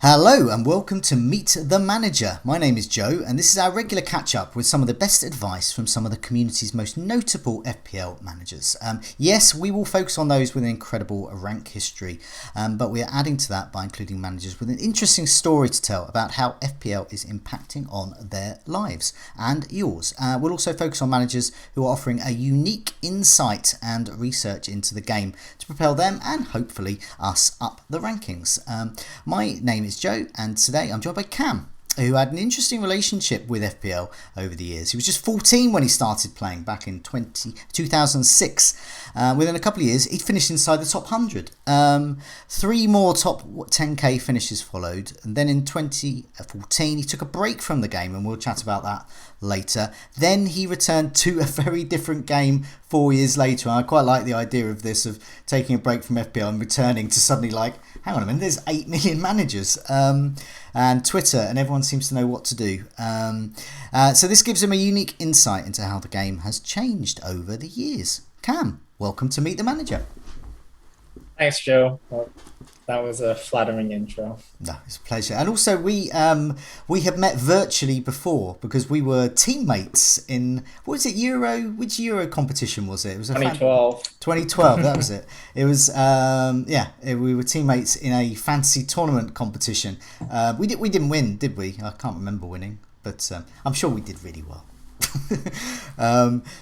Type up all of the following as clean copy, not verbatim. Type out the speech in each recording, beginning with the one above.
Hello and welcome to Meet the Manager. My name is Joe and this is our regular catch up with some of the best advice from some of the community's most notable FPL managers. Yes, we will focus on those with an incredible rank history, but we are adding to that by including managers with an interesting story to tell about how FPL is impacting on their lives and yours. We'll also focus on managers who are offering a unique insight and research into the game to propel them and hopefully us up the rankings. My name is Joe and today I'm joined by Cam, who had an interesting relationship with FPL over the years. He was just 14 when he started playing back in 2006. Within a couple of years, he finished inside the top 100. Three more top 10k finishes followed. And then in 2014, he took a break from the game, and we'll chat about that later. Then he returned to a very different game 4 years later. And I quite like the idea of this, of taking a break from FPL and returning to suddenly like, hang on a minute, there's 8 million managers. And Twitter, and everyone seems to know what to do. So this gives him a unique insight into how the game has changed over the years. Cam, welcome to Meet the Manager. Thanks, Joe. Well, that was a flattering intro. No, it's a pleasure. And also we have met virtually before because we were teammates in, what was it, Euro? Which Euro competition was it? It was a 2012. 2012, that was it. It was, we were teammates in a fantasy tournament competition. We didn't win, did we? I can't remember winning, but I'm sure we did really well.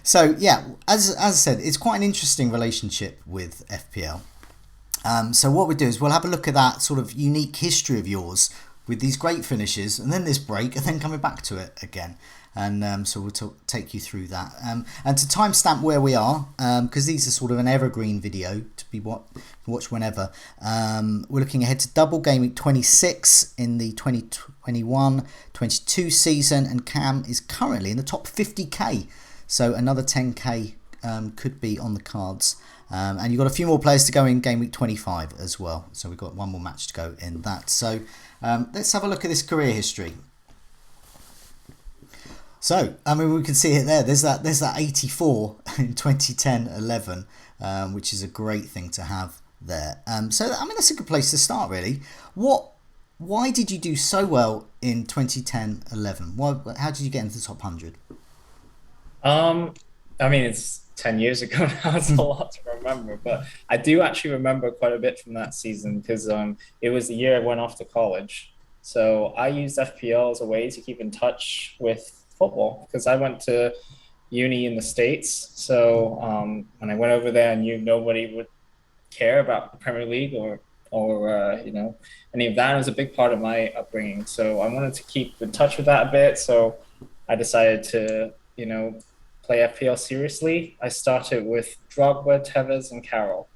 So yeah, as I said, it's quite an interesting relationship with FPL. So what we do is we'll have a look at that sort of unique history of yours with these great finishes, and then this break, and then coming back to it again. And so we'll take you through that. And to timestamp where we are, because these are sort of an evergreen video to be watch whenever. We're looking ahead to double game week 26 in the 2021-22 season, and Cam is currently in the top 50k. So another 10k could be on the cards. And you've got a few more players to go in game week 25 as well. So we've got one more match to go in that. So let's have a look at this career history. So, I mean, we can see it there. There's that 84 in 2010-11, which is a great thing to have there. So, I mean, that's a good place to start, really. Why did you do so well in 2010-11? How did you get into the top 100? I mean, it's 10 years ago now. It's a lot to remember, but I do actually remember quite a bit from that season because it was the year I went off to college. So I used FPL as a way to keep in touch with football because I went to uni in the States. So when I went over there, I knew nobody would care about the Premier League or any of that. It was a big part of my upbringing. So I wanted to keep in touch with that a bit. So I decided to play FPL seriously. I started with Drogba, Tevez, and Carroll.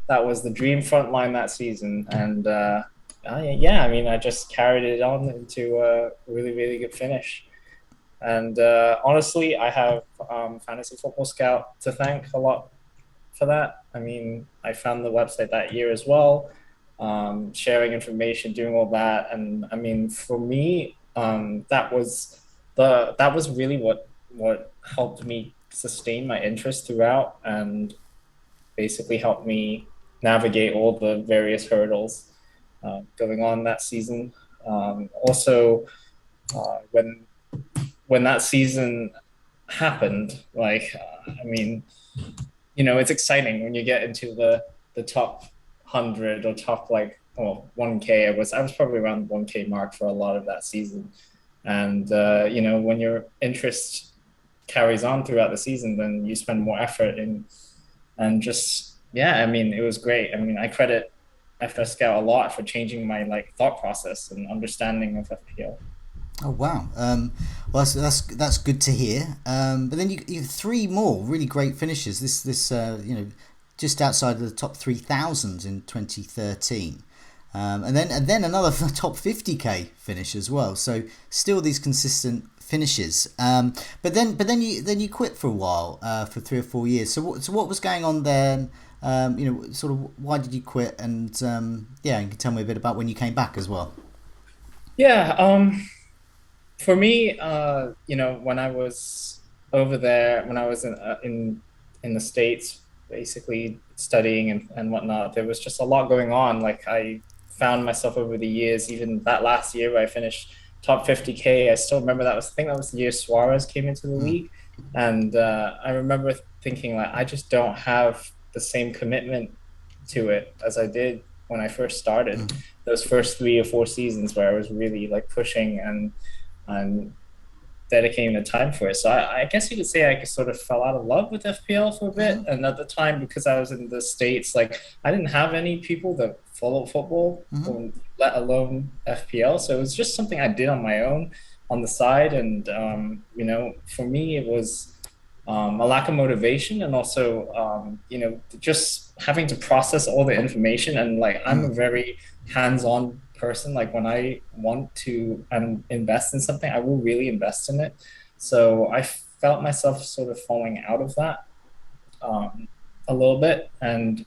That was the dream front line that season, and I mean, I just carried it on into a really, really good finish. And honestly, I have Fantasy Football Scout to thank a lot for that. I mean, I found the website that year as well, sharing information, doing all that, and I mean, for me, that was really what helped me sustain my interest throughout and basically helped me navigate all the various hurdles going on that season. Also, when that season happened, I mean, it's exciting when you get into the top 100 or top 1K. I was probably around the 1K mark for a lot of that season. And when your interest carries on throughout the season, then you spend more effort in and just yeah, I mean, it was great. I mean, I credit FS Scout a lot for changing my thought process and understanding of FPL. Oh wow! Well, that's good to hear. But then you have three more really great finishes. This just outside of the top 3,000 in 2013. And then another top 50k finish as well. So still these consistent finishes. But then you quit for a while, for 3 or 4 years. So what was going on then? Sort of why did you quit? And you can tell me a bit about when you came back as well. Yeah, for me, when I was over there, when I was in the States, basically studying and whatnot, there was just a lot going on. Like I found myself over the years. Even that last year where I finished top 50K, I still remember that was, I think that was the year Suarez came into the Mm, league. And I remember thinking like, I just don't have the same commitment to it as I did when I first started. mm, Those first 3 or 4 seasons where I was really like pushing and dedicating the time for it. So I guess you could say I sort of fell out of love with FPL for a bit. mm, And at the time, because I was in the States, like I didn't have any people that follow football, mm, or let alone FPL. So it was just something I did on my own on the side. And, for me, it was a lack of motivation and also, just having to process all the information. And like, I'm a mm, very hands-on person. Like when I want to invest in something, I will really invest in it. So I felt myself sort of falling out of that um, a little bit. And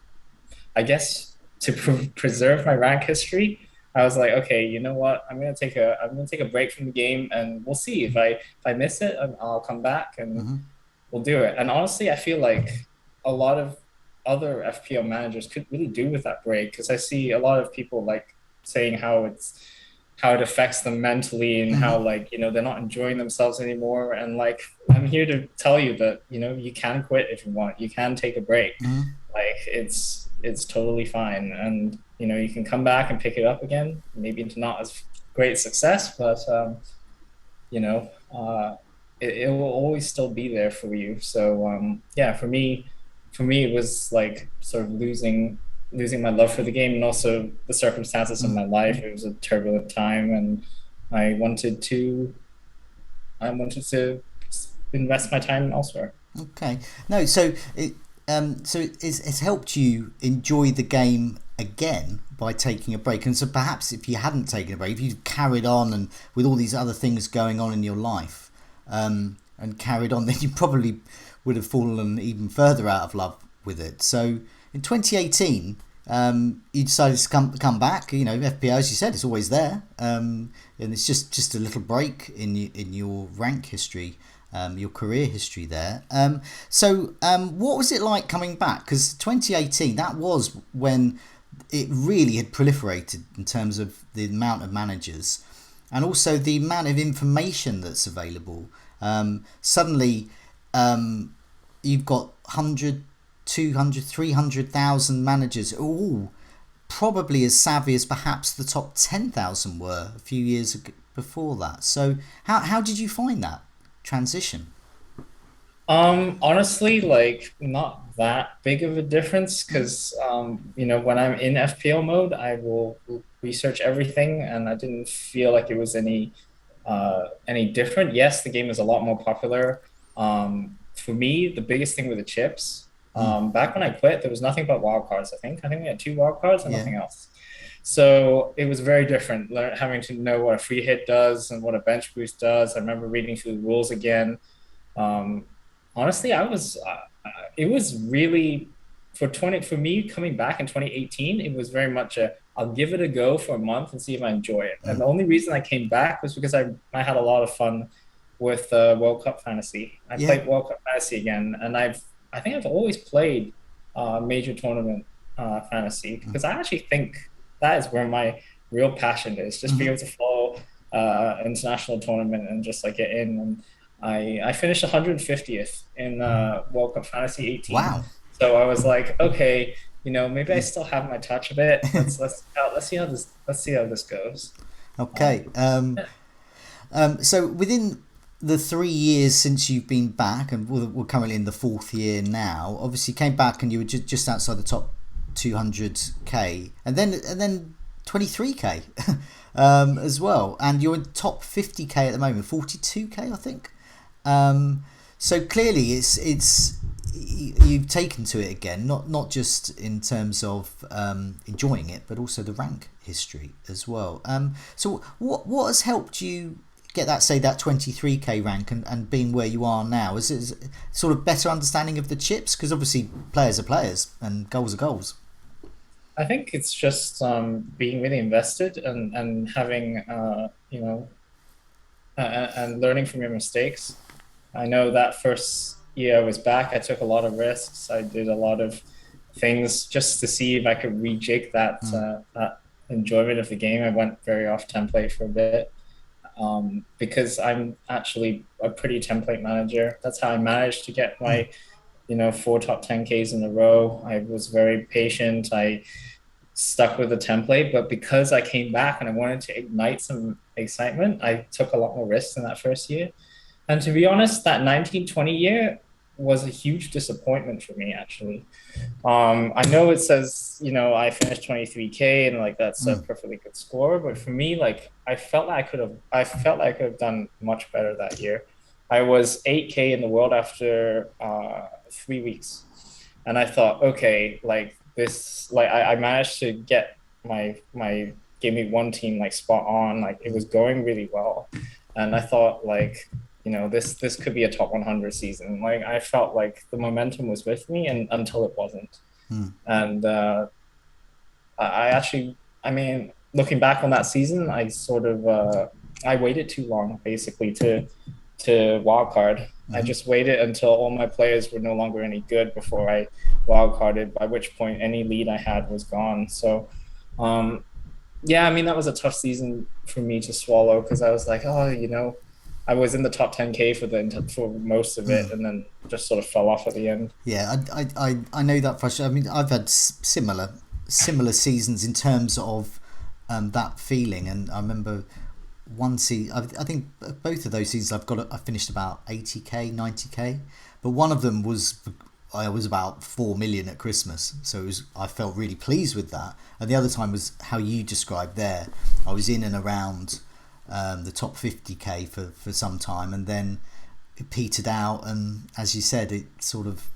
I guess to preserve my rank history, I was like, okay, you know what? I'm gonna take a break from the game, and we'll see if I miss it, I'll come back and mm, we'll do it. And honestly, I feel like a lot of other FPL managers could really do with that break because I see a lot of people like saying how it affects them mentally and how mm, like they're not enjoying themselves anymore. And like I'm here to tell you that you can quit if you want. You can take a break. mm. Like it's totally fine, and you can come back and pick it up again. Maybe into not as great success, but you know, uh, it will always still be there for you. So yeah, for me, it was like sort of losing my love for the game and also the circumstances of my Mm. life. It was a turbulent time, and I wanted to I wanted to invest my time elsewhere. Okay. No, it's helped you enjoy the game again by taking a break. And so perhaps if you hadn't taken a break, if you'd carried on and with all these other things going on in your life, and carried on, then you probably would have fallen even further out of love with it. So in 2018, you decided to come back. FPO, as you said, is always there, and it's just a little break in your rank history, your career history there. What was it like coming back? Because 2018, that was when it really had proliferated in terms of the amount of managers and also the amount of information that's available. Suddenly, you've got 100, 200, 300,000 managers, all probably as savvy as perhaps the top 10,000 were a few years before that. So, how did you find that transition? Honestly, like not that big of a difference because when I'm in FPL mode, I will research everything, and I didn't feel like it was any different. Yes, the game is a lot more popular. For me, the biggest thing with the chips, Mm, back when I quit, there was nothing but wildcards. I think we had 2 wildcards and yeah. nothing else. So it was very different, having to know what a free hit does and what a bench boost does. I remember reading through the rules again. Um, Honestly, it was really for me coming back in 2018. It was very much I'll give it a go for a month and see if I enjoy it. And the Mm, only reason I came back was because I had a lot of fun with World Cup Fantasy. I yeah. played World Cup Fantasy again, and I think I've always played major tournament fantasy because I actually think that is where my real passion is. Just be Hmm. able to follow international tournament and just like get in. And I finished 150th in World Cup Fantasy 18. Wow. So I was like, okay, maybe I still have my touch a bit. Let's see how this goes. Okay. Um, So within the 3 years since you've been back, and we're currently in the fourth year now. Obviously, you came back and you were just outside the top 200k, and then 23k, as well, and you're in top 50k at the moment, 42k, I think. Um, so clearly, you've taken to it again, not just in terms of enjoying it, but also the rank history as well. So what has helped you get that 23k rank and being where you are now? Is it sort of better understanding of the chips? Because obviously players are players and goals are goals. I think it's just being really invested and having and learning from your mistakes. I know that first year I was back, I took a lot of risks. I did a lot of things just to see if I could rejig that Mm, enjoyment of the game, I went very off template for a bit. Because I'm actually a pretty template manager. That's how I managed to get Mm, my, four top 10Ks in a row. I was very patient. I stuck with the template, but because I came back and I wanted to ignite some excitement, I took a lot more risks in that first year. And to be honest, that 1920 year was a huge disappointment for me, actually. I know it says, I finished 23K and like that's a mm, perfectly good score, but for me, like I felt like I could have done much better that year. I was 8K in the world after 3 weeks. And I thought, okay, like this, like I managed to get my Game Week 1 team like spot on, like it mm, was going really well. And I thought like, this could be a top 100 season. Like I felt like the momentum was with me and until it wasn't. mm. And I actually, I mean, looking back on that season, I sort of I waited too long basically to wildcard. I Hmm. just waited until all my players were no longer any good before I wildcarded, by which point any lead I had was gone. So um, yeah, I mean that was a tough season for me to swallow because I was like, oh, I was in the top 10K for most of it, and then just sort of fell off at the end. Yeah, I know that frustration. I mean, I've had similar seasons in terms of that feeling, and I remember one season. I think both of those seasons I finished about 80k, 90k, but one of them was I was about 4 million at Christmas, so I felt really pleased with that. And the other time was how you described there. I was in and around the top 50k for some time, and then it petered out, and as you said, it sort of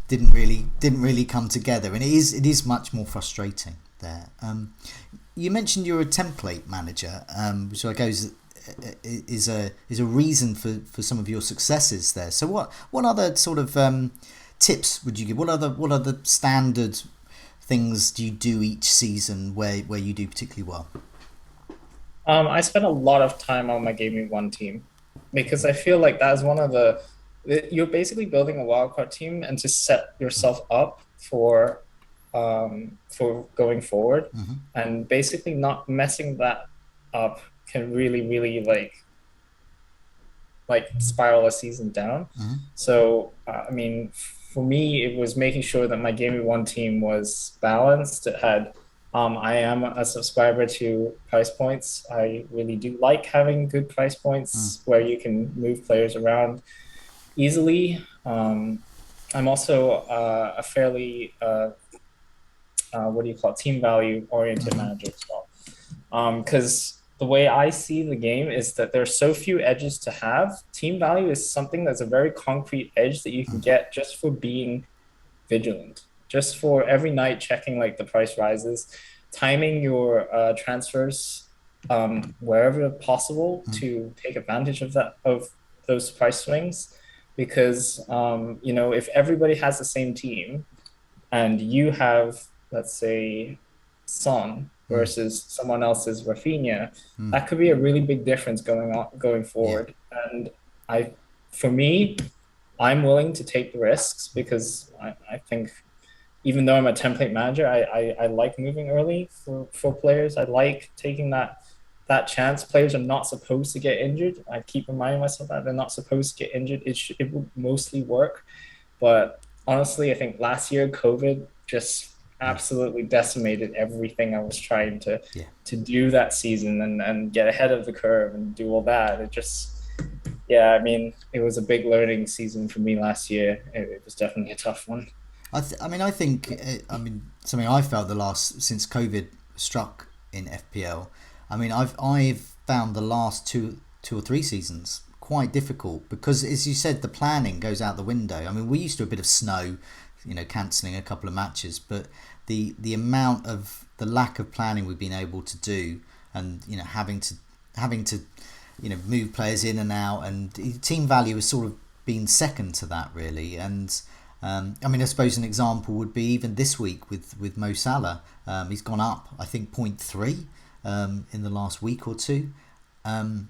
didn't really come together, and it is much more frustrating there. You mentioned you're a template manager, which I guess is a reason for some of your successes there. So what other sort of tips would you give? What other standard things do you do each season where you do particularly well? I spent a lot of time on my Game Week 1 team because I feel like that is one of you're basically building a wildcard team and to set yourself up for going forward, Hmm. and basically not messing that up can really, really like spiral a season down. Hmm. So, I mean, for me, it was making sure that my Game Week 1 team was balanced. It had, I am a subscriber to price points. I really do like having good price points where you can move players around easily. I'm also a fairly, what do you call it, team value oriented Hmm. manager as well. Because the way I see the game is that there's so few edges to have. Team value is something that's a very concrete edge that you can get just for being vigilant, just for every night checking like the price rises, timing your transfers wherever possible to take advantage of those price swings. Because if everybody has the same team and you have, let's say, Son versus someone else's Rafinha, that could be a really big difference going Yeah. forward. And I, for me, I'm willing to take the risks because I think even though I'm a template manager, I like moving early for players. I like taking that chance. Players are not supposed to get injured. I keep reminding myself that they're not supposed to get injured. It will mostly work, but honestly, I think last year COVID just absolutely decimated everything I was trying to Yeah. to do that season and get ahead of the curve and do all that. It just yeah, I mean, it was a big learning season for me last year. It was definitely a tough one. I think something I felt the last since COVID struck in FPL. I mean, I've found the last two or three seasons quite difficult because, as you said, the planning goes out the window. I mean, we used to a bit of snow, cancelling a couple of matches, but the amount of the lack of planning we've been able to do, and having to move players in and out, and team value has sort of been second to that really. And I mean, I suppose an example would be even this week with Mo Salah. He's gone up, I think, 0.3 in the last week or two. Um,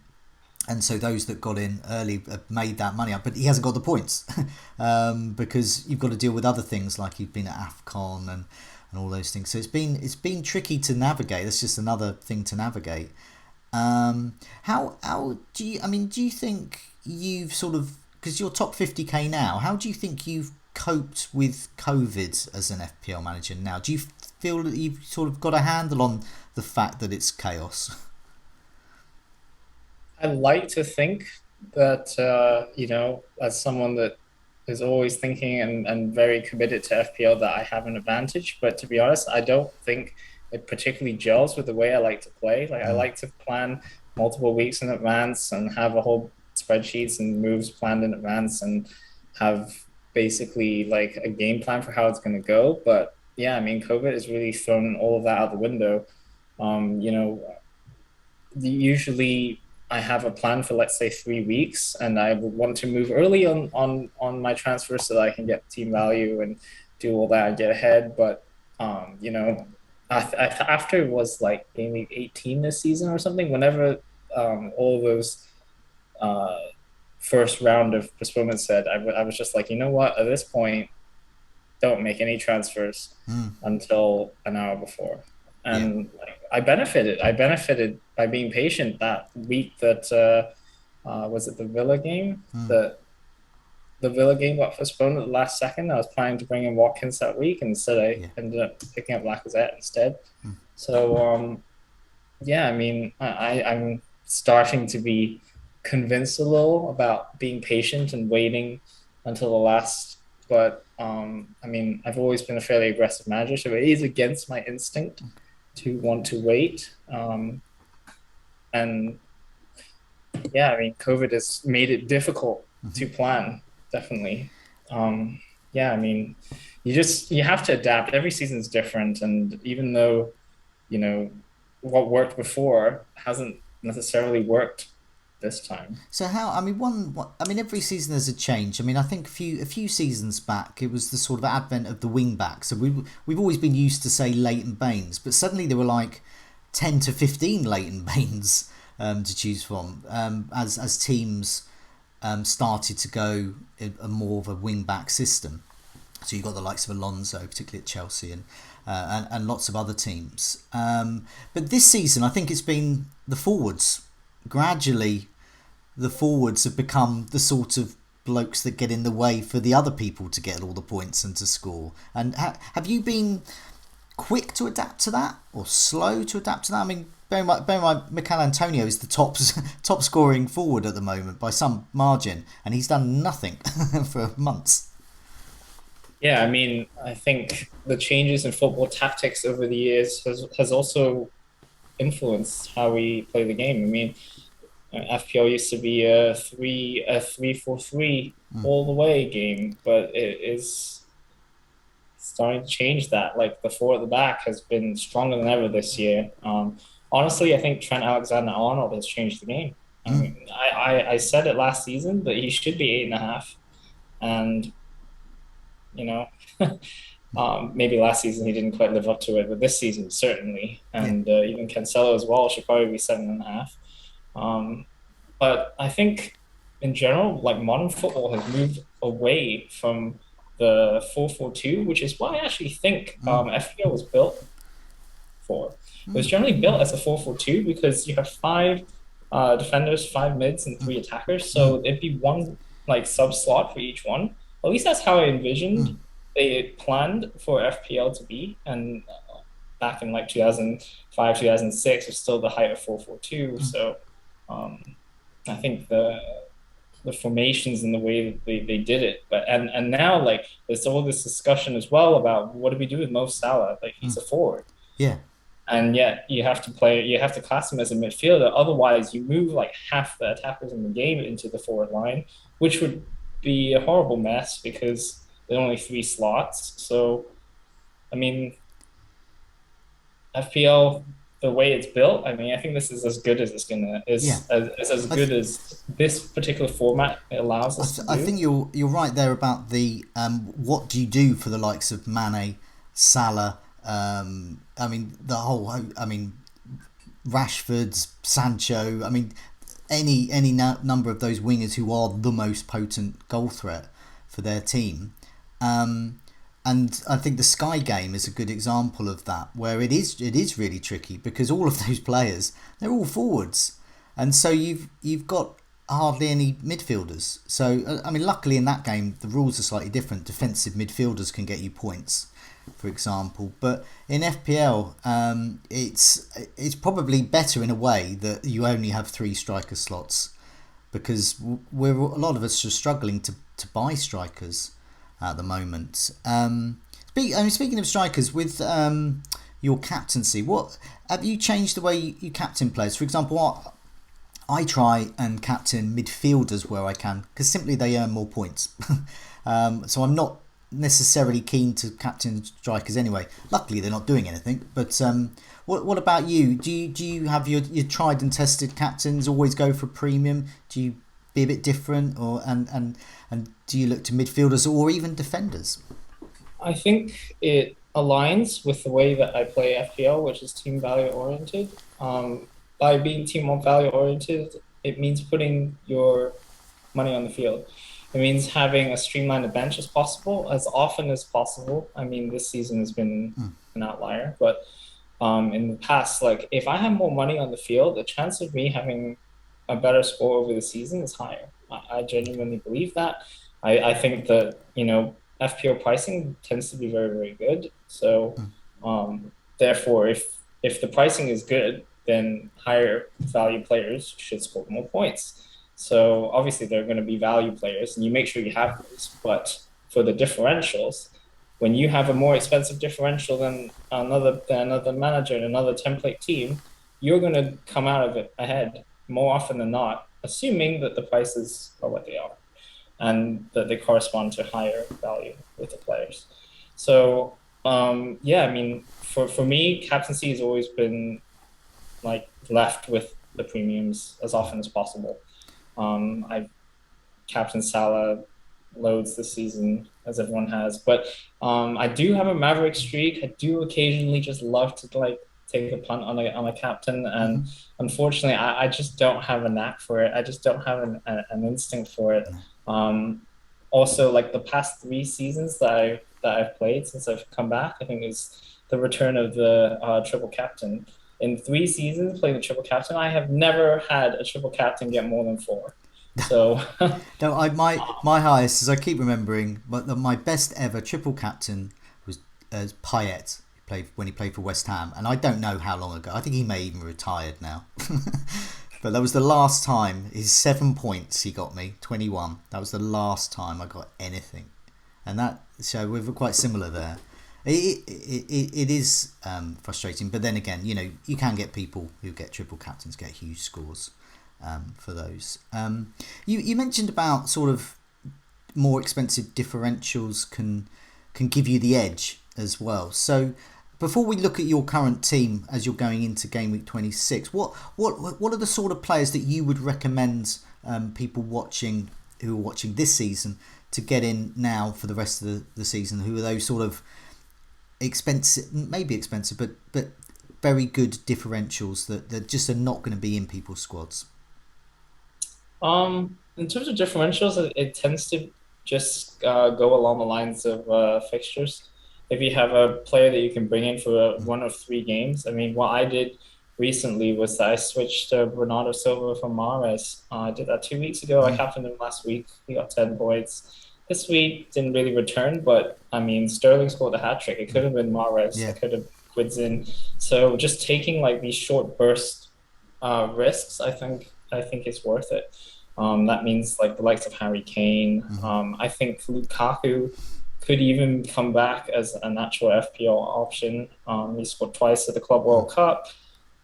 and so those that got in early have made that money up, but he hasn't got the points because you've got to deal with other things like you've been at AFCON and all those things. So it's been tricky to navigate. That's just another thing to navigate. How do you? I mean, do you think you've sort of, because you're top 50k now? How do you think you've coped with COVID as an FPL manager now? Do you feel that you've sort of got a handle on the fact that it's chaos? I like to think that, as someone that is always thinking and very committed to FPL, that I have an advantage. But to be honest, I don't think it particularly gels with the way I like to play. Like I Mm, like to plan multiple weeks in advance and have a whole spreadsheets and moves planned in advance and have basically like a game plan for how it's going to go. But yeah, I mean, COVID has really thrown all of that out the window. Um, you know, usually I have a plan for, let's say, 3 weeks, and I would want to move early on my transfer so that I can get team value and do all that and get ahead. But after it was like game week 18 this season or something, whenever all those uh, first round of postponements said, I was just like, you know what, at this point, don't make any transfers mm, until an hour before. yeah. And like, I benefited by being patient that week that was it the Villa game? Mm, The Villa game got postponed at the last second. I was planning to bring in Watkins that week, and instead I yeah. ended up picking up Lacazette instead. Mm, So yeah, I mean, I'm starting to be convinced a little about being patient and waiting until the last. But I mean, I've always been a fairly aggressive manager, so it is against my instinct to want to wait. And yeah, I mean, COVID has made it difficult mhm. to plan, definitely. Yeah, I mean, you have to adapt. Every season's different, and even though you know what worked before hasn't necessarily worked this time. So how? I mean, I mean, every season there's a change. I mean, I think a few seasons back, it was the sort of advent of the wing back. So we've always been used to say Leighton Baines, but suddenly there were like 10 to 15 Leighton Baines to choose from as teams started to go a more of a wing back system. So you've got the likes of Alonso, particularly at Chelsea, and lots of other teams. But this season, I think it's been the forwards. Gradually, the forwards have become the sort of blokes that get in the way for the other people to get all the points and to score. And have you been quick to adapt to that or slow to adapt to that? I mean, bear in mind Mikel Antonio is the top scoring forward at the moment by some margin, and he's done nothing for months. Yeah, I mean, I think the changes in football tactics over the years has also influenced how we play the game. I mean, FPL used to be a 3-4-3 Mm, all the way game, but it is starting to change that. Like the four at the back has been stronger than ever this year. Honestly, I think Trent Alexander-Arnold has changed the game. I mm, mean, I said it last season, but he should be 8.5, and you know. Maybe last season he didn't quite live up to it, but this season certainly, yeah. and even Cancelo as well should probably be 7.5. Um, but I think in general, like modern football has moved away from the 4-4-2, which is what I actually think Mm, FPL was built for. It was mm, generally built as a 4-4-2 because you have five defenders, five mids, and three attackers. mm, So it'd be one like sub slot for each one. At least that's how I mm, envisioned they planned for FPL to be. And back in like 2005, 2006 was still the height of 4-4-2. mm, So um, I think the formations and the way that they did it. But and now like there's all this discussion as well about what do we do with Mo Salah? Like mm, he's a forward. yeah. And yet you have to class him as a midfielder. Otherwise, you move like half the attackers in the game into the forward line, which would be a horrible mess because there are only three slots. So, I mean, FPL, the way it's built, I mean, I think this is as good as it's gonna Yeah. is as I, good th- as this particular format allows us to I do. think you're right there about the what do you do for the likes of Mane, Salah. I mean the whole. I mean Rashford's, Sancho. I mean any number of those wingers who are the most potent goal threat for their team. And I think the Sky game is a good example of that, where it is really tricky because all of those players, they're all forwards, and so you've got hardly any midfielders. So I mean, luckily in that game the rules are slightly different. Defensive midfielders can get you points, for example, but in FPL, it's probably better in a way that you only have 3 striker slots, because a lot of us are struggling to buy strikers at the moment. Speaking of strikers, with your captaincy, what have you changed the way you captain players? For example, I try and captain midfielders where I can, because simply they earn more points. So I'm not necessarily keen to captain strikers anyway. Luckily, they're not doing anything. But what about you? Do you have your tried and tested captains always go for premium? Do you be a bit different, or and do you look to midfielders or even defenders? I think it aligns with the way that I play FPL, which is team value oriented. By being team value oriented, it means putting your money on the field. It means having as streamlined a bench as possible, as often as possible. I mean, this season has been an outlier, but in the past, like if I have more money on the field, the chance of me having a better score over the season is higher. I genuinely believe that. I think that, FPO pricing tends to be very, very good. So therefore, if the pricing is good, then higher value players should score more points. So obviously there are going to be value players, and you make sure you have those. But for the differentials, when you have a more expensive differential than another manager and another template team, you're going to come out of it ahead more often than not, assuming that the prices are what they are and that they correspond to higher value with the players. So yeah, I mean, for me, captaincy has always been like left with the premiums as often as possible. I've captained Salah loads this season, as everyone has, but I do have a Maverick streak. I do occasionally just love to like take a punt on a captain, and unfortunately, I just don't have a knack for it. I just don't have an instinct for it. Also, like the past 3 seasons that I've played since I've come back, I think is the return of the triple captain. In 3 seasons playing the triple captain, I have never had a triple captain get more than 4. So No, my highest, as I keep remembering, but my best ever triple captain was Payet. When he played for West Ham, and I don't know how long ago. I think he may even retired now. But that was the last time. His 7 points he got me, 21. That was the last time I got anything, and so we're quite similar there. It is frustrating, but then again, you can get people who get triple captains get huge scores for those. You mentioned about sort of more expensive differentials can give you the edge as well. So before we look at your current team as you're going into game week 26, what are the sort of players that you would recommend people who are watching this season to get in now for the rest of the season? Who are those sort of maybe expensive, but very good differentials that just are not going to be in people's squads? In terms of differentials, it tends to just go along the lines of fixtures. If you have a player that you can bring in for one of 3 games, I mean, what I did recently was that I switched Bernardo Silva from Mahrez. I did that 2 weeks ago. I captained him last week. He got 10 points. This week didn't really return, but I mean, Sterling scored a hat trick. It could have been Mahrez. Yeah. It could have Quidzin. So just taking like these short burst risks, I think it's worth it. That means like the likes of Harry Kane. I think Lukaku could even come back as a natural FPL option. He scored twice at the Club World Cup.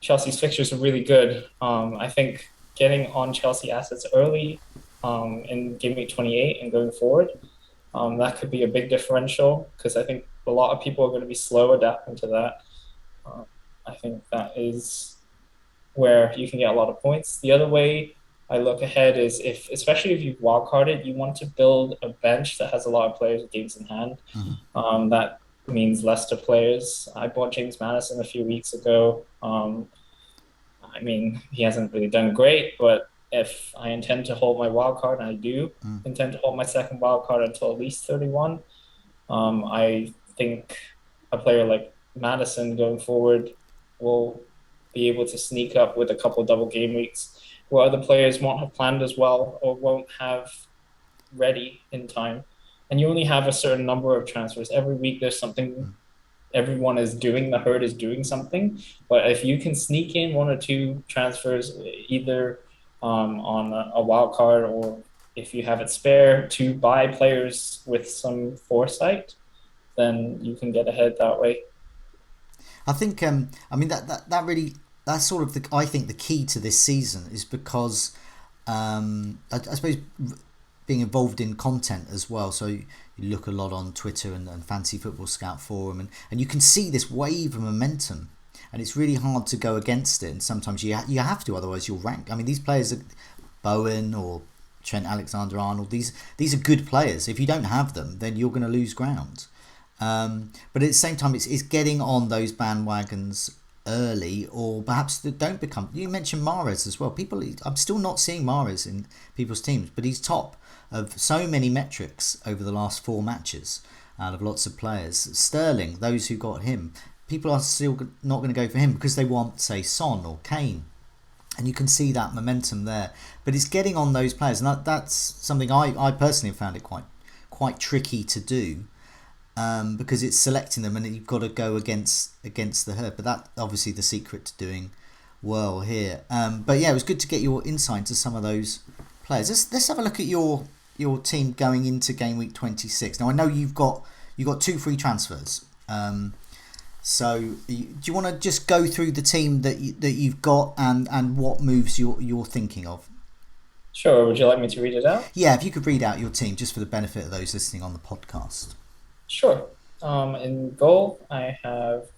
Chelsea's fixtures are really good. I think getting on Chelsea assets early in game week 28 and going forward, that could be a big differential, because I think a lot of people are going to be slow adapting to that. I think that is where you can get a lot of points. The other way I look ahead is especially if you've wildcarded, you want to build a bench that has a lot of players with games in hand. That means Leicester players. I bought James Maddison a few weeks ago. I mean, he hasn't really done great, but if I intend to hold my wild card, and I do Mm. intend to hold my second wild card until at least 31, I think a player like Madison going forward will be able to sneak up with a couple double game weeks where other players won't have planned as well or won't have ready in time. And you only have a certain number of transfers. Every week there's something everyone is doing, the herd is doing something. But if you can sneak in one or two transfers, either on a wild card or if you have it spare to buy players with some foresight, then you can get ahead that way. I think I mean that really that's sort of the I think the key to this season is because I suppose being involved in content as well. So you look a lot on Twitter and Fantasy Football Scout Forum, and you can see this wave of momentum, and it's really hard to go against it. And sometimes you have to, otherwise you'll rank. I mean, these players, are Bowen or Trent Alexander-Arnold, these are good players. If you don't have them, then you're going to lose ground. But at the same time, it's getting on those bandwagons early, or perhaps that don't become. You mentioned Mahrez as well. I'm still not seeing Mahrez in people's teams, but he's top of so many metrics over the last 4 matches out of lots of players. Sterling, those who got him, people are still not going to go for him because they want, say, Son or Kane. And you can see that momentum there. But it's getting on those players, and that's something I personally have found it quite tricky to do. Because it's selecting them and you've got to go against the herd. But that's obviously the secret to doing well here. But yeah, it was good to get your insight into some of those players. Let's have a look at your team going into game week 26. Now I know you've got 2 free transfers. So do you want to just go through the team that you've got and what moves you're thinking of? Sure. Would you like me to read it out? Yeah, if you could read out your team just for the benefit of those listening on the podcast. Sure. In goal, I have.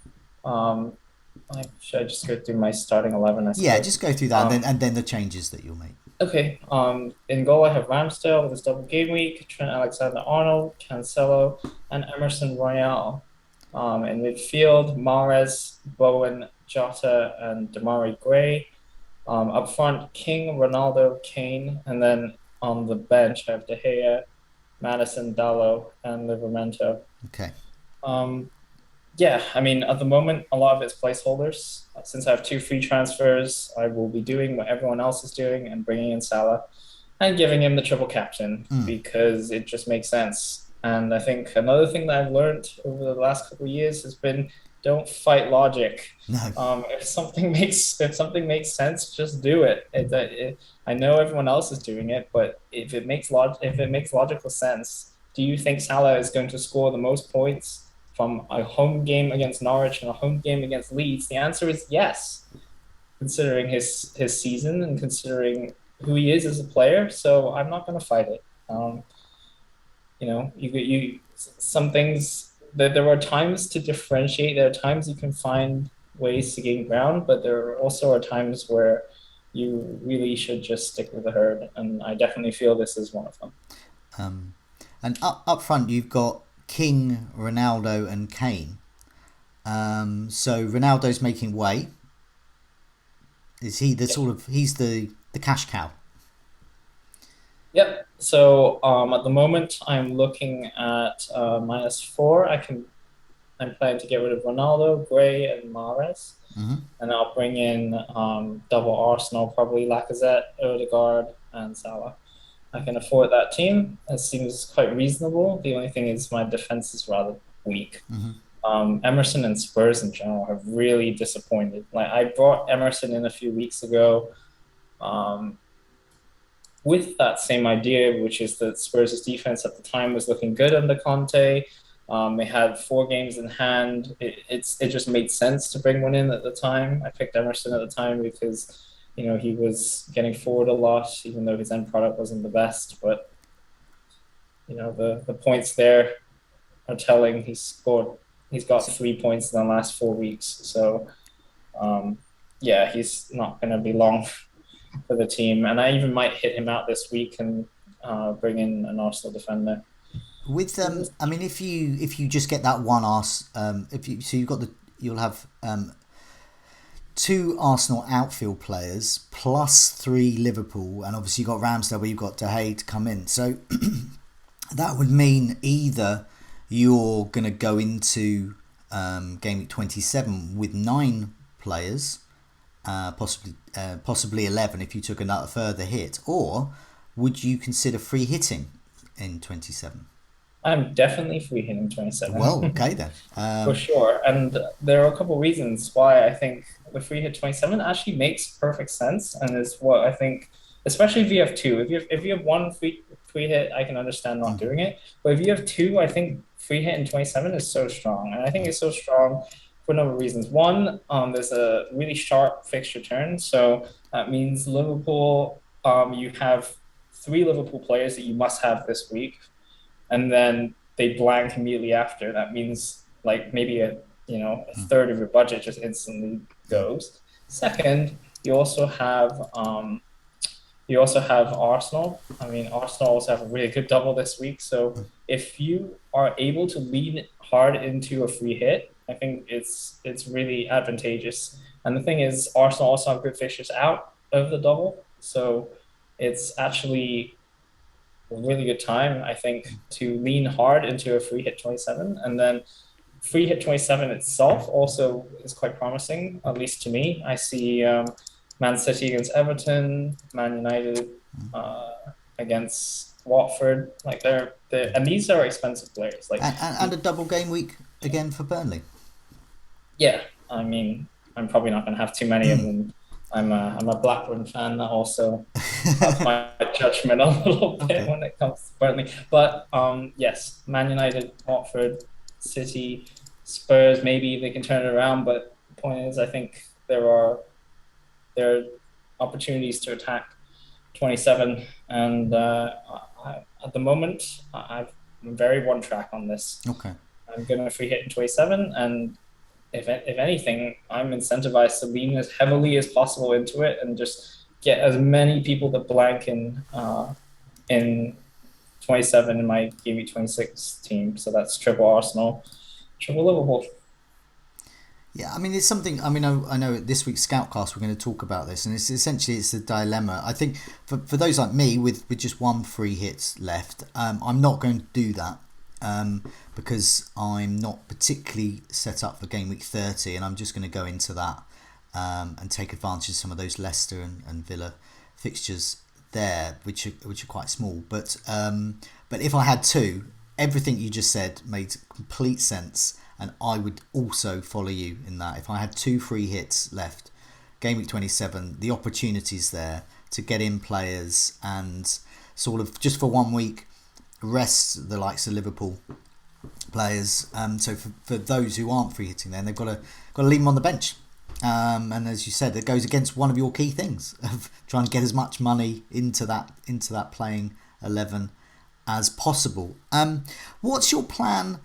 Should I just go through my starting 11? I Yeah, suppose. just go through that and then the changes that you'll make. Okay. In goal, I have Ramsdale with his double game week, Trent Alexander-Arnold, Cancelo, and Emerson Royale. In midfield, Mahrez, Bowen, Jota, and Demarai Gray. Up front, King, Ronaldo, Kane, and then on the bench, I have De Gea, Madison, Dallo, and Livramento. Okay. Yeah, I mean, at the moment, a lot of it's placeholders. Since I have 2 free transfers, I will be doing what everyone else is doing and bringing in Salah and giving him the triple captain because it just makes sense. And I think another thing that I've learned over the last couple of years has been don't fight logic. No. If something makes sense, just do it. I know everyone else is doing it, but if it makes logical sense, do you think Salah is going to score the most points from a home game against Norwich and a home game against Leeds? The answer is yes, considering his season and considering who he is as a player. So I'm not going to fight it. You some things that there are times to differentiate. There are times you can find ways to gain ground, but there also are times where you really should just stick with the herd, and I definitely feel this is one of them. And up front, you've got King, Ronaldo, and Kane. So Ronaldo's making way. Is he he's the cash cow? Yep. So at the moment, I'm looking at -4. I'm planning to get rid of Ronaldo, Gray, and Mahrez, and I'll bring in double Arsenal, probably Lacazette, Odegaard, and Salah. I can afford that team. It seems quite reasonable. The only thing is my defense is rather weak. Emerson and Spurs in general have really disappointed. Like I brought Emerson in a few weeks ago with that same idea, which is that Spurs' defense at the time was looking good under Conte. They had 4 games in hand. It just made sense to bring one in at the time. I picked Emerson at the time because he was getting forward a lot, even though his end product wasn't the best. But the points there are telling. He's got 3 points in the last 4 weeks. So yeah, he's not going to be long for the team. And I even might hit him out this week and bring in an Arsenal defender. With I mean, if you just get that one you'll have two Arsenal outfield players plus three Liverpool, and obviously you've got Ramsdale where you've got De Gea to come in. So that would mean either you're going to go into game week 27 with 9 players, possibly 11 if you took another further hit, or would you consider free hitting in 27? I'm definitely free hitting 27. Well, okay then. For sure. And there are a couple of reasons why I think the free hit 27 actually makes perfect sense and is what I think, especially if you have two. If you have one free hit, I can understand not doing it. But if you have two, I think free hit in 27 is so strong. And I think it's so strong for a number of reasons. One, there's a really sharp fixture turn. So that means Liverpool, you have 3 Liverpool players that you must have this week, and then they blank immediately after. That means like maybe a third of your budget just instantly goes. Second, you also have Arsenal. I mean, Arsenal also have a really good double this week. So if you are able to lean hard into a free hit, I think it's really advantageous. And the thing is, Arsenal also have good fixtures out of the double, so it's actually a really good time, I think, to lean hard into a free hit 27. And then free hit 27 itself also is quite promising, at least to me. I see Man City against Everton, Man United against Watford. Like and these are expensive players. Like and a double game week again for Burnley. Yeah, I mean, I'm probably not going to have too many of them. I'm a Blackburn fan that also has my judgment a little bit when it comes to Burnley. But yes, Man United, Watford, City, Spurs, maybe they can turn it around. But the point is, I think there are opportunities to attack 27. And at the moment, I'm very one track on this. Okay. I'm going to free hit in 27, and if anything, I'm incentivized to lean as heavily as possible into it and just get as many people that blank in 27 in my game week 26 team. So that's triple Arsenal, triple Liverpool. Yeah, I mean, it's something. I mean, I know this week's Scoutcast we're going to talk about this, and it's a dilemma. I think for those like me with just one free hit left, I'm not going to do that. Because I'm not particularly set up for game week 30, and I'm just going to go into that and take advantage of some of those Leicester and Villa fixtures there, which are quite small. But if I had two, everything you just said made complete sense, and I would also follow you in that. If I had 2 free hits left, game week 27, the opportunities there to get in players and sort of just for 1 week rest the likes of Liverpool players. So for those who aren't free hitting, then they've got to leave them on the bench. And as you said, it goes against one of your key things of trying to get as much money into that playing 11 as possible. What's your plan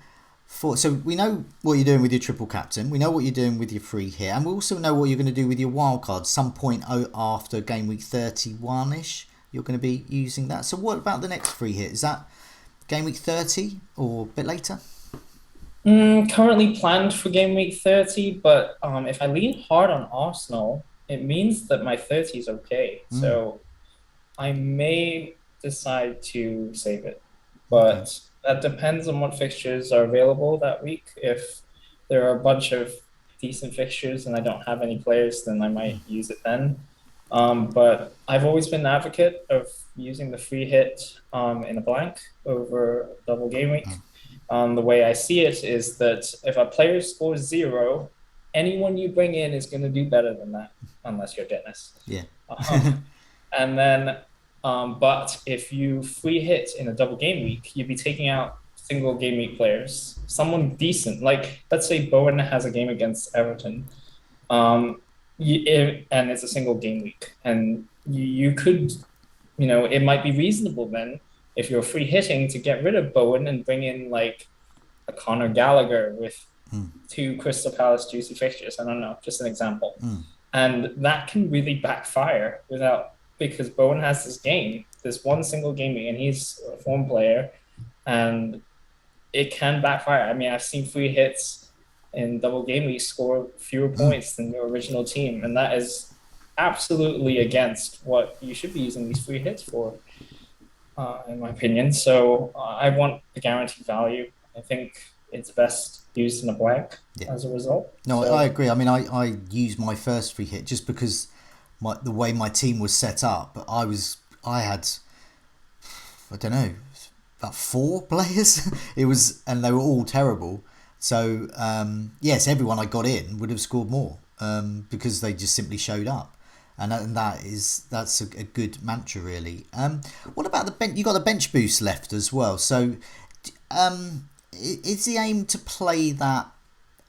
for? So we know what you're doing with your triple captain. We know what you're doing with your free hit, and we also know what you're going to do with your wild card. Some point after game week 31ish, you're going to be using that. So what about the next free hit? Is that game week 30 or a bit later? Currently planned for game week 30, but if I lean hard on Arsenal, it means that my 30 is okay. So I may decide to save it, but that depends on what fixtures are available that week. If there are a bunch of decent fixtures and I don't have any players, then I might use it then. But I've always been an advocate of using the free hit in a blank over double game week. The way I see it is that if a player scores 0, anyone you bring in is going to do better than that, unless you're Dennis. Yeah. And then, but if you free hit in a double game week, you'd be taking out single game week players, someone decent. Like, let's say Bowen has a game against Everton. And it's a single game week, and you could, it might be reasonable then if you're free hitting to get rid of Bowen and bring in like a Conor Gallagher with 2 Crystal Palace juicy fixtures. I don't know, just an example. And that can really backfire because Bowen has this one single game week, and he's a form player, and it can backfire. I mean, I've seen free hits in double game week score fewer points than your original team, and that is absolutely against what you should be using these free hits for, in my opinion. So I want the guaranteed value. I think it's best used in a blank Yeah. as a result. No, I So agree. I mean, I used my first free hit just because the way my team was set up. But I had, I don't know, about four players. It was, and they were all terrible. So yes, everyone I got in would have scored more because they just simply showed up, and that's a good mantra really. What about the bench? You got the bench boost left as well. So is the aim to play that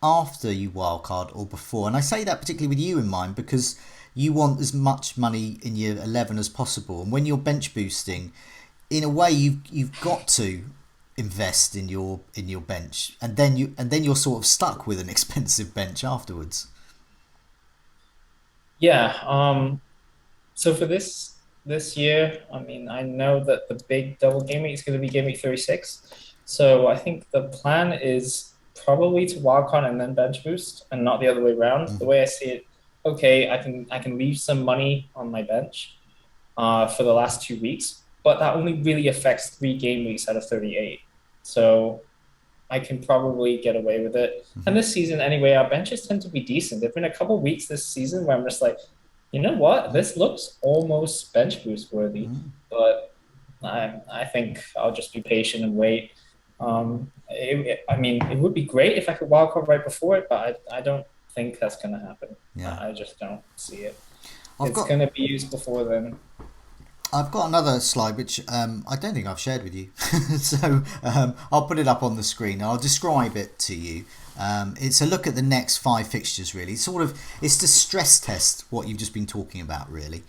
after you wildcard or before? And I say that particularly with you in mind because you want as much money in your 11 as possible. And when you're bench boosting, in a way, you've got to invest in your bench, and then you're sort of stuck with an expensive bench afterwards. yeah, so for this year, I mean, I know that the big double game week is going to be game week 36. So I think the plan is probably to wildcard and then bench boost and not the other way around. The way I see it, okay, I can leave some money on my bench for the last 2 weeks, but that only really affects 3 game weeks out of 38. So I can probably get away with it. And this season, anyway, our benches tend to be decent. There've been a couple weeks this season where I'm just like, you know what, this looks almost bench boost worthy, but I think I'll just be patient and wait. I mean, it would be great if I could wildcard right before it, but I don't think that's going to happen. Yeah, I just don't see it. I've It's got going to be used before then. I've got another slide which I don't think I've shared with you, so I'll put it up on the screen. I'll describe it to you. It's a look at the next five fixtures. Really, it's to stress test what you've just been talking about. Really,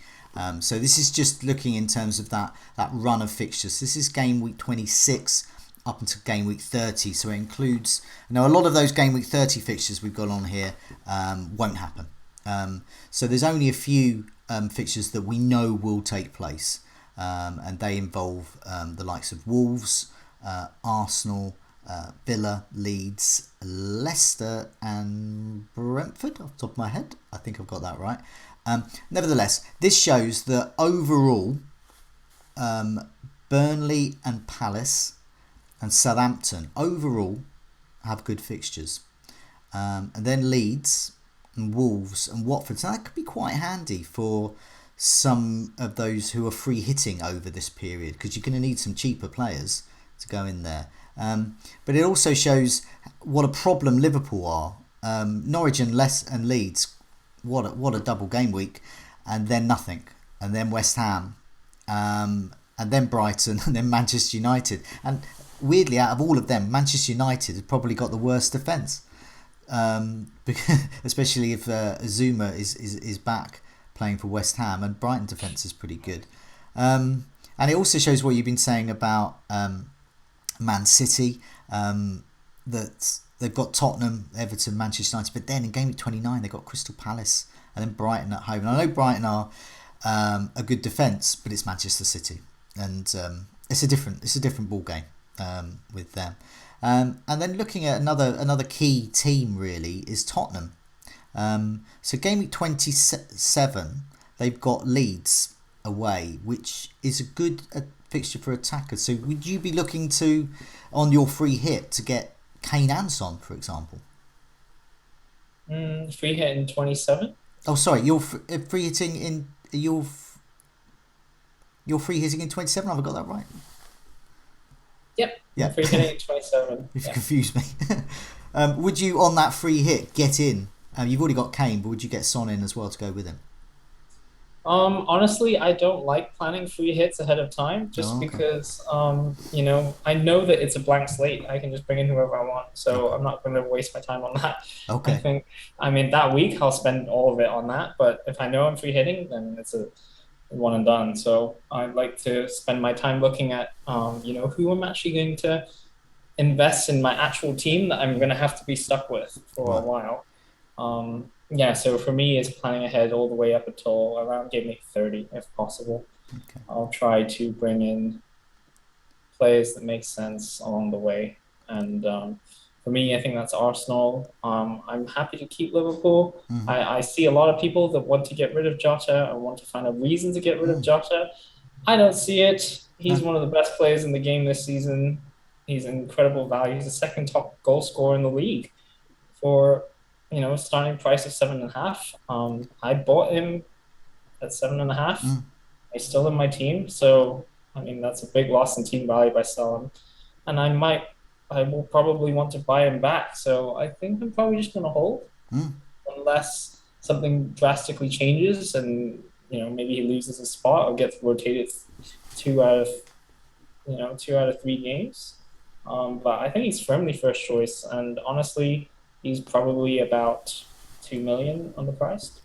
so this is just looking in terms of that run of fixtures. This is game week 26 up until game week 30. So it includes a lot of those game week 30 fixtures we've got on here won't happen. So there's only a few fixtures that we know will take place, and they involve the likes of Wolves, Arsenal, Villa, Leeds, Leicester, and Brentford. Off the top of my head, I think I've got that right. Nevertheless, this shows that overall, Burnley and Palace and Southampton overall have good fixtures, and then Leeds and Wolves and Watford. So that could be quite handy for some of those who are free hitting over this period, because you're going to need some cheaper players to go in there. But it also shows what a problem Liverpool are. Norwich and Leeds, what a double game week, and then nothing, and then West Ham, and then Brighton, and then Manchester United. And weirdly, out of all of them, Manchester United have probably got the worst defence. Especially if Azuma is back playing for West Ham, and Brighton defence is pretty good. And it also shows what you've been saying about Man City, that they've got Tottenham, Everton, Manchester United, but then in game week 29 they've got Crystal Palace and then Brighton at home. And I know Brighton are a good defence, but it's Manchester City, and it's a different ball game with them. And then looking at another key team really is Tottenham. So game week 27, they've got Leeds away, which is a good fixture for attackers. So would you be looking to, on your free hit, to get Kane and Son, for example? Free hit in 27? Oh, sorry, you're free hitting in you're free hitting in 27. Have I got that right? Yep. Yeah. Free hitting in 27. You've Yeah. confused me. Would you, on that free hit, get in? You've already got Kane, but would you get Son in as well to go with him? Honestly, I don't like planning free hits ahead of time just Oh, okay. because, I know that it's a blank slate. I can just bring in whoever I want. So Okay. I'm not going to waste my time on that. I Okay. think, I mean, that week I'll spend all of it on that. But if I know I'm free hitting, then it's a one and done. So I'd like to spend my time looking at, who I'm actually going to invest in my actual team that I'm going to have to be stuck with for a Right. while. Yeah, so for me, it's planning ahead all the way up until around game week 30, if possible. Okay. I'll try to bring in players that make sense along the way. And For me, I think that's Arsenal. I'm happy to keep Liverpool. Mm, I see a lot of people that want to get rid of Jota and want to find a reason to get rid of mm, Jota. I don't see it. He's no. one of the best players in the game this season. He's an incredible value. He's the second top goal scorer in the league for a starting price of 7.5. I bought him at 7.5. Mm, He's still in my team, so I mean that's a big loss in team value by selling. And I will probably want to buy him back. So I think I'm probably just going to hold mm. unless something drastically changes and maybe he loses a spot or gets rotated two out of 2 out of 3 games. But I think he's firmly first choice, and honestly, he's probably about 2 million underpriced.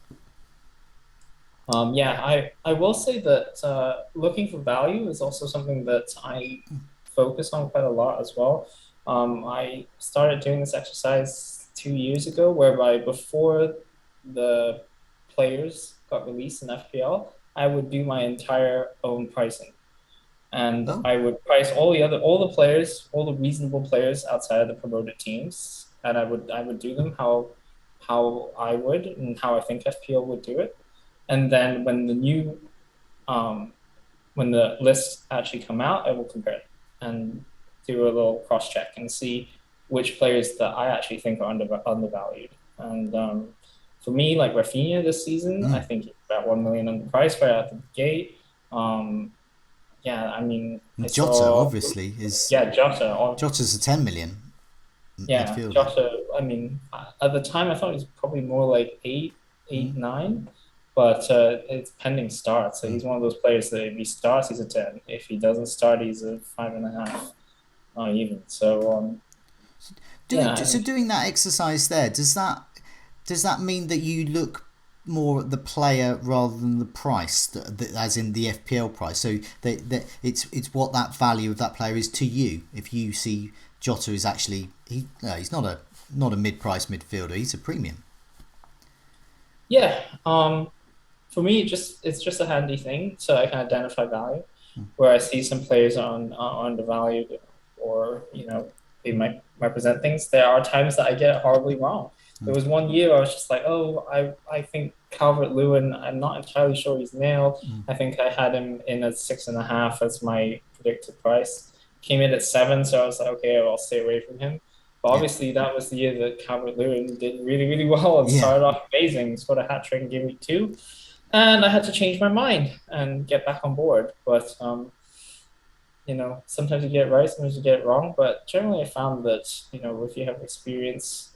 Yeah, I will say that looking for value is also something that I focus on quite a lot as well. I started doing this exercise 2 years ago, whereby before the players got released in FPL, I would do my entire own pricing, and Oh, I would price all the players, all the reasonable players outside of the promoted teams, and I would do them how I would and how I think FPL would do it. And then um, when the lists actually come out, I will compare it and do a little cross check and see which players that I actually think are undervalued. And for me, like Rafinha this season, I mm. think he's about 1 million underpriced right out the gate. Um, yeah, I mean, I Jota saw, obviously is yeah, Jota. Jota's a 10 million Yeah, midfielder. Jota. I mean, at the time I thought he was probably more like Mm, 9, but it's pending start. So mm. he's one of those players that if he starts, he's a 10. If he doesn't start, he's a 5.5, not even. So yeah, I mean, Doing that exercise there, does that mean that you look more at the player rather than the price, as in the FPL price? So that it's what that value of that player is to you. If you see Jota is actually he's not a mid-price midfielder. He's a premium. yeah. For me, it's just a handy thing so I can identify value. Mm, Where I see some players are undervalued, or they might represent things. There are times that I get it horribly wrong. There mm, was one year I was just like, oh, I think Calvert Lewin. I'm not entirely sure he's nailed. mm. I think I had him in at 6.5 as my predicted price. Came in at 7, so I was like, okay, I'll stay away from him. But Yeah, obviously, that was the year that Calvert Lewin did really, really well and yeah. started off amazing. Scored a hat trick in game week 2, and I had to change my mind and get back on board. But sometimes you get it right, sometimes you get it wrong. But generally, I found that if you have experience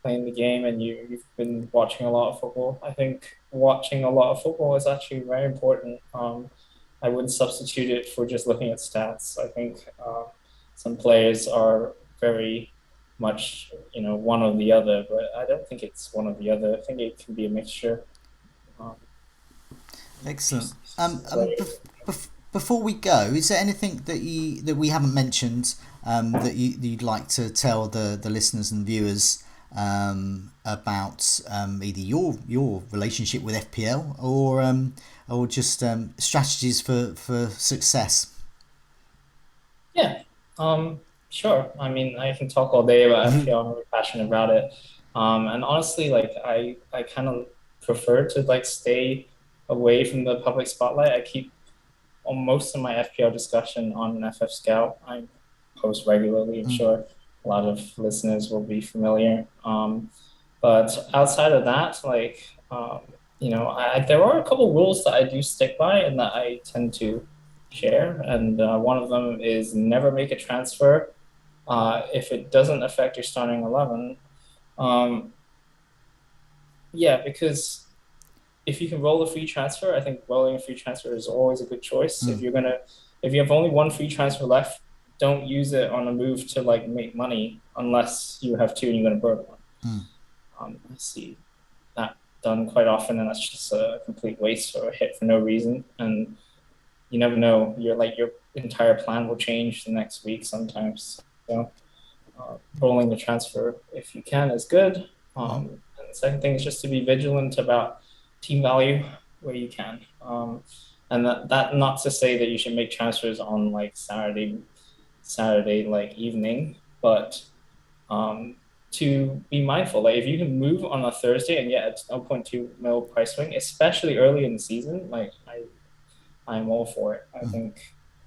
playing the game and you've been watching a lot of football, I think watching a lot of football is actually very important. I wouldn't substitute it for just looking at stats. I think some players are very much one or the other, but I don't think it's one or the other. I think it can be a mixture. Um, Excellent. Before we go, is there anything that we haven't mentioned that you'd like to tell the listeners and viewers about either your relationship with FPL or just strategies for success? Yeah, sure. I mean, I can talk all day about Mhm. FPL. I'm really passionate about it. And honestly, like I kind of prefer to like stay away from the public spotlight. I keep on most of my FPL discussion on FF Scout. I post regularly. I'm Mm, sure a lot of listeners will be familiar. But outside of that, like there are a couple rules that I do stick by and that I tend to share. And one of them is never make a transfer if it doesn't affect your starting 11. Um, yeah, because if you can roll a free transfer, I think rolling a free transfer is always a good choice. mm, If you have only one free transfer left, don't use it on a move to like make money unless you have two and you're going to burn one. mm. I see that done quite often, and that's just a complete waste or a hit for no reason. And you never know. Your entire plan will change the next week sometimes. So rolling the transfer if you can is good. And the second thing is just to be vigilant about team value where you can. And that not to say that you should make transfers on like Saturday like evening, but to be mindful. Like if you can move on a Thursday and get a 0.2 mil price swing, especially early in the season, I'm all for it.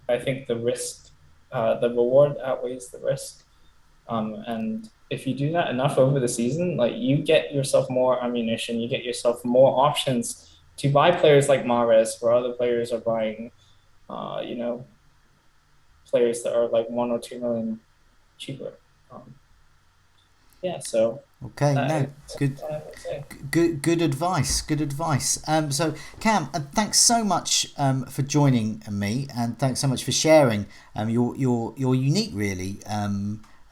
I think the risk, the reward outweighs the risk. And if you do that enough over the season, like you get yourself more ammunition, you get yourself more options to buy players like Mahrez, where other players are buying, you know, players that are like 1 or 2 million cheaper. Um, yeah, so Okay, that no, is good, what I would say. good advice. Good advice. So Cam, thanks so much for joining me, and thanks so much for sharing your unique, really,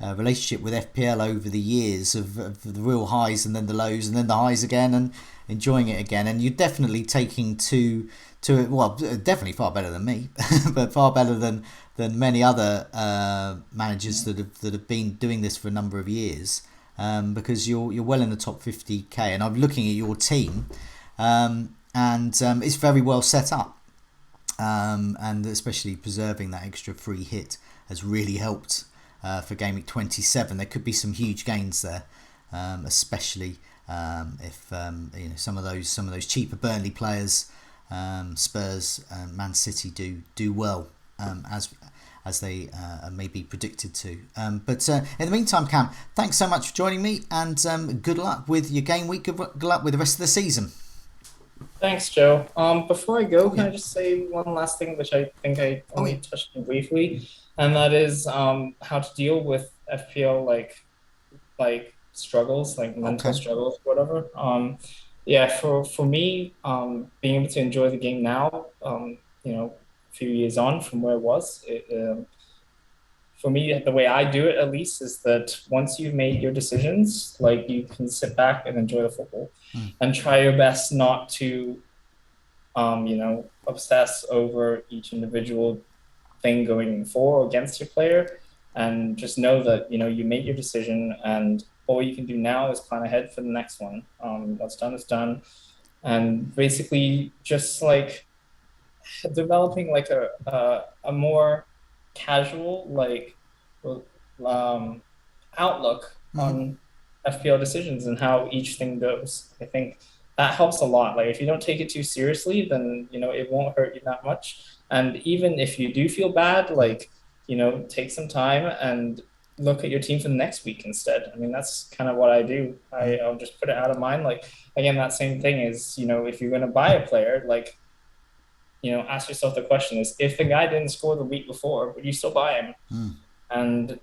relationship with FPL over the years of the real highs and then the lows and then the highs again, and enjoying it again. And you're definitely taking to it. Well, definitely far better than me, but far better than many other managers that have been doing this for a number of years. Because you're well in the top 50k, and I'm looking at your team, and it's very well set up, and especially preserving that extra free hit has really helped for Game Week 27. There could be some huge gains there, especially if some of those cheaper Burnley players, Spurs, Man City do well, as they may be predicted to. But in the meantime, Cam, thanks so much for joining me, and good luck with your game week. Good luck with the rest of the season. Thanks, Joe. Before I go, Oh can yeah. I just say one last thing, which I think I Oh yeah. only touched on briefly, and that is how to deal with FPL like struggles, like mental Okay. struggles, whatever. Yeah, for me, being able to enjoy the game now, a few years on from where it was, for me, the way I do it at least is that once you've made your decisions, like you can sit back and enjoy the football, Mm. and try your best not to, obsess over each individual thing going for or against your player, and just know that you made your decision, and all you can do now is plan ahead for the next one. What's done is done, and basically just like developing like a more casual um, outlook Mm-hmm. on FPL decisions and how each thing goes. I think that helps a lot. Like if you don't take it too seriously, then it won't hurt you that much. And even if you do feel bad, like take some time and look at your team for the next week instead. I mean, that's kind of what I do. I'll just put it out of mind. Like again, that same thing is, if you're going to buy a player, like ask yourself the question is, if the guy didn't score the week before, would you still buy him? Mm. And,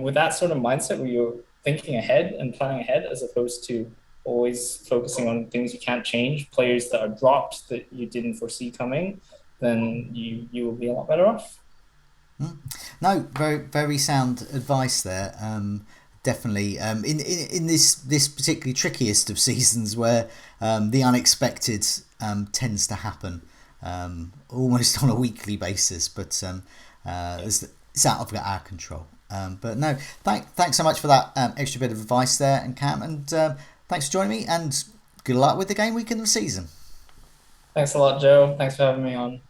with that sort of mindset where you're thinking ahead and planning ahead, as opposed to always focusing on things you can't change, players that are dropped that you didn't foresee coming, then you will be a lot better off. Mm. No, very very sound advice there. Definitely. In this particularly trickiest of seasons, where the unexpected tends to happen almost on a weekly basis, but it's out of our control. But no, thanks so much for that extra bit of advice there, and Cam, and thanks for joining me, and good luck with the game week in the season. Thanks a lot, Joe. Thanks for having me on.